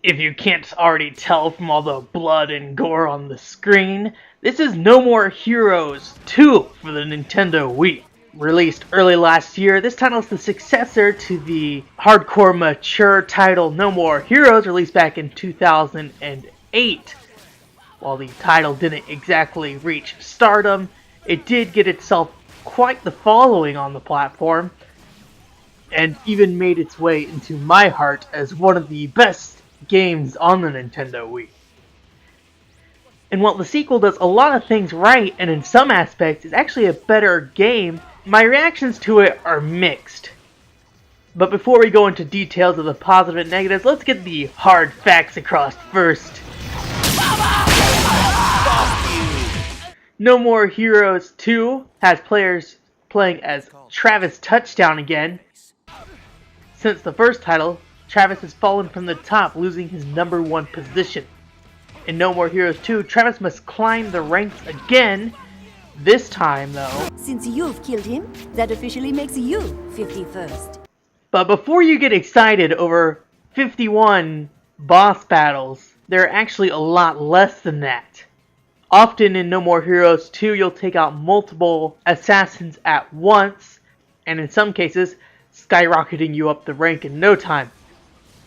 If you can't already tell from all the blood and gore on the screen, this is No More Heroes 2 for the Nintendo Wii. Released early last year, this title is the successor to the hardcore mature title No More Heroes, released back in 2008. While the title didn't exactly reach stardom, it did get itself quite the following on the platform, and even made its way into my heart as one of the best games on the Nintendo Wii. And while the sequel does a lot of things right, and in some aspects is actually a better game, my reactions to it are mixed. But before we go into details of the positive and negatives, let's get the hard facts across first. No More Heroes 2 has players playing as Travis Touchdown again. Since the first title, Travis has fallen from the top, losing his number 1 position. In No More Heroes 2, Travis must climb the ranks again. This time, though, since you've killed him, that officially makes you 51st. But before you get excited over 51 boss battles, there are actually a lot less than that. Often in No More Heroes 2, you'll take out multiple assassins at once, and in some cases, skyrocketing you up the rank in no time.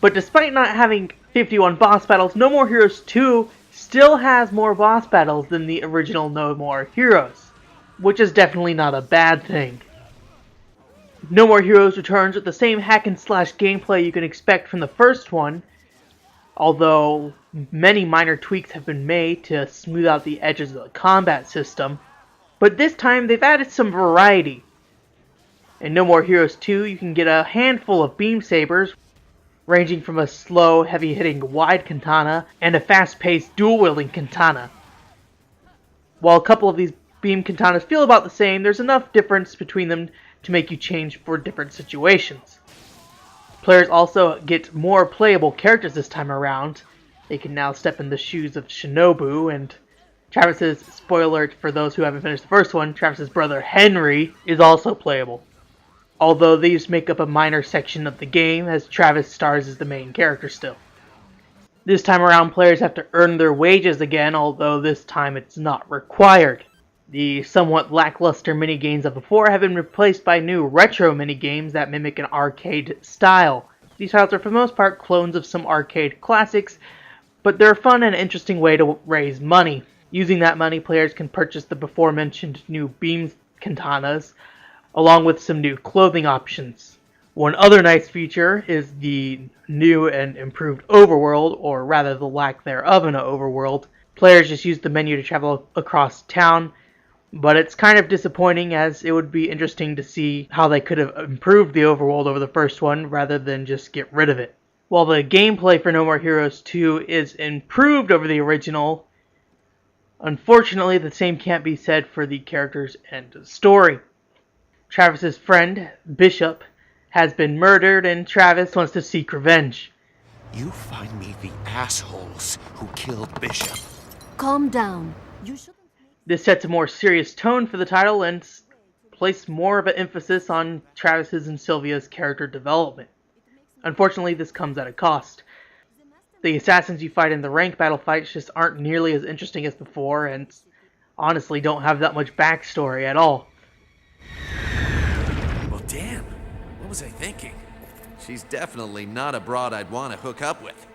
But despite not having 51 boss battles, No More Heroes 2 still has more boss battles than the original No More Heroes, which is definitely not a bad thing. No More Heroes returns with the same hack and slash gameplay you can expect from the first one, although many minor tweaks have been made to smooth out the edges of the combat system. But this time they've added some variety. In No More Heroes 2, you can get a handful of beam sabers, ranging from a slow, heavy-hitting wide katana and a fast-paced dual-wielding katana. While a couple of these beam katanas feel about the same, there's enough difference between them to make you change for different situations. Players also get more playable characters this time around. They can now step in the shoes of Shinobu, and Travis's, spoiler alert for those who haven't finished the first one, Travis's brother Henry is also playable. Although these make up a minor section of the game, as Travis stars as the main character still. This time around, players have to earn their wages again, although this time it's not required. The somewhat lackluster minigames of before have been replaced by new retro minigames that mimic an arcade style. These titles are for the most part clones of some arcade classics, but they're a fun and interesting way to raise money. Using that money, players can purchase the before mentioned new beam katanas, along with some new clothing options. One other nice feature is the new and improved overworld, or rather the lack thereof in an overworld. Players just use the menu to travel across town, but it's kind of disappointing, as it would be interesting to see how they could have improved the overworld over the first one rather than just get rid of it. While the gameplay for No More Heroes 2 is improved over the original, unfortunately the same can't be said for the characters and the story. Travis's friend, Bishop, has been murdered, and Travis wants to seek revenge. You find me the assholes who killed Bishop. Calm down. You shouldn't. This sets a more serious tone for the title and places more of an emphasis on Travis's and Sylvia's character development. Unfortunately, this comes at a cost. The assassins you fight in the rank battle fights just aren't nearly as interesting as before, and honestly don't have that much backstory at all. Well, damn. What was I thinking? She's definitely not a broad I'd want to hook up with.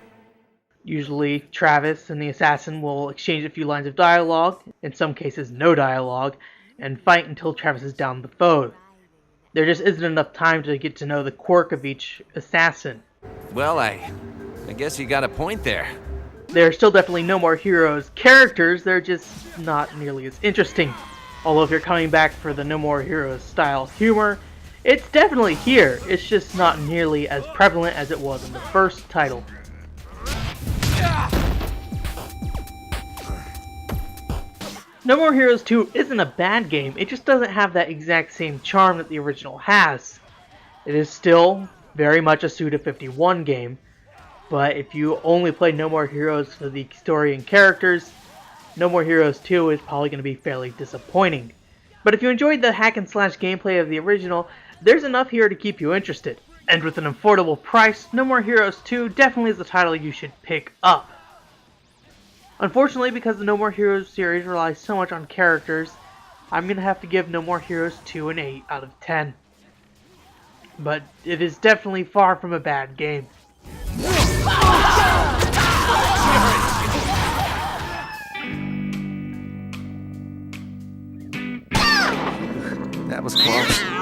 Usually, Travis and the assassin will exchange a few lines of dialogue, in some cases no dialogue, and fight until Travis is down the foe. There just isn't enough time to get to know the quirk of each assassin. Well, I guess you got a point there. There are still definitely No More Heroes characters, they're just not nearly as interesting. Although if you're coming back for the No More Heroes style humor, It's definitely here, it's just not nearly as prevalent as it was in the first title. No More Heroes 2 isn't a bad game, it just doesn't have that exact same charm that the original has. It is still very much a Suda51 game, but if you only play No More Heroes for the story and characters, No More Heroes 2 is probably going to be fairly disappointing. But if you enjoyed the hack and slash gameplay of the original, there's enough here to keep you interested. And with an affordable price, No More Heroes 2 definitely is a title you should pick up. Unfortunately, because the No More Heroes series relies so much on characters, I'm going to have to give No More Heroes 2 an 8 out of 10. But it is definitely far from a bad game. That was close.